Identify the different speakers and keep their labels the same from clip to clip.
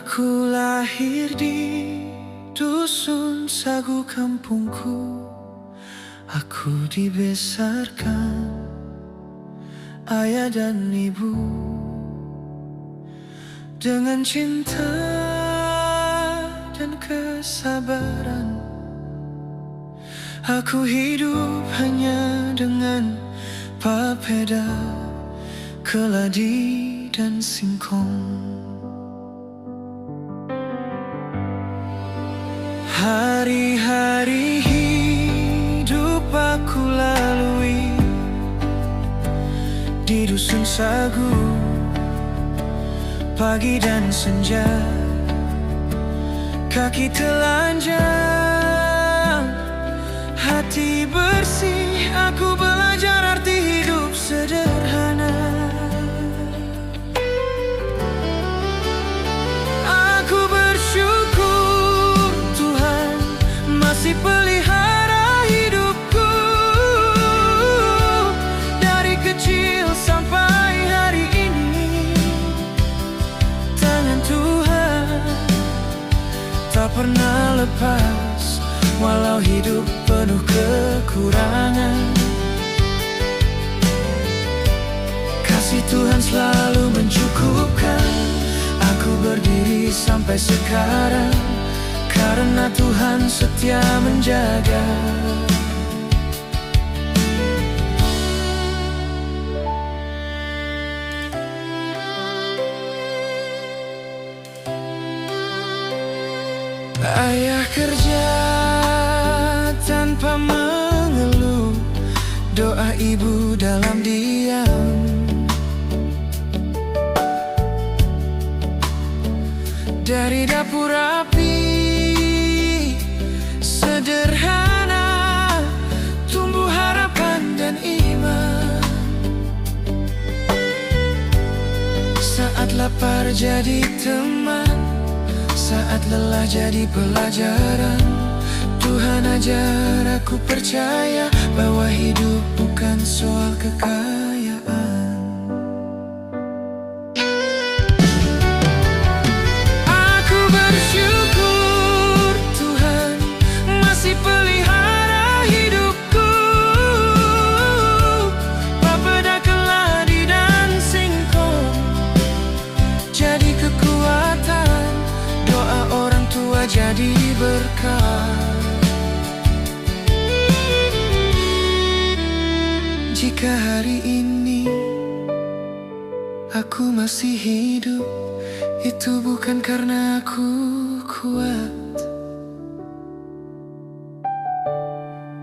Speaker 1: Aku lahir di dusun sagu kampungku. Aku dibesarkan ayah dan ibu dengan cinta dan kesabaran. Aku hidup hanya dengan papeda, keladi dan singkong. Hari-hari hidup aku lalui di dusun sagu, pagi dan senja, kaki telanjang, hati bersih. Aku belajar arti hidup sederhana. Aku bersyukur Tuhan masih pelihara hidupku. Dari kecil sampai hari ini, tangan Tuhan tak pernah lepas, walau hidup penuh kekurangan. Kasih Tuhan selalu mencukupkan. Aku berdiri sampai sekarang karena Tuhan setia menjaga. Ayah kerja tanpa mengeluh, doa ibu dalam diam. Dari dapur rapi, sederhana, tumbuh harapan dan iman. Saat lapar jadi teman, saat lelah jadi pelajaran. Tuhan ajar aku percaya bahwa hidup bukan soal kekayaan. Aku bersyukur Tuhan masih pelihara hidupku. Papeda, keladi dan singkong jadi kekuatan, doa orang tua jadi berkah. Jika hari ini aku masih hidup, itu bukan karena aku kuat,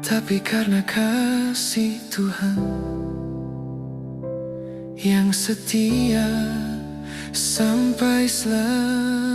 Speaker 1: tapi karena kasih Tuhan yang setia sampai selamanya.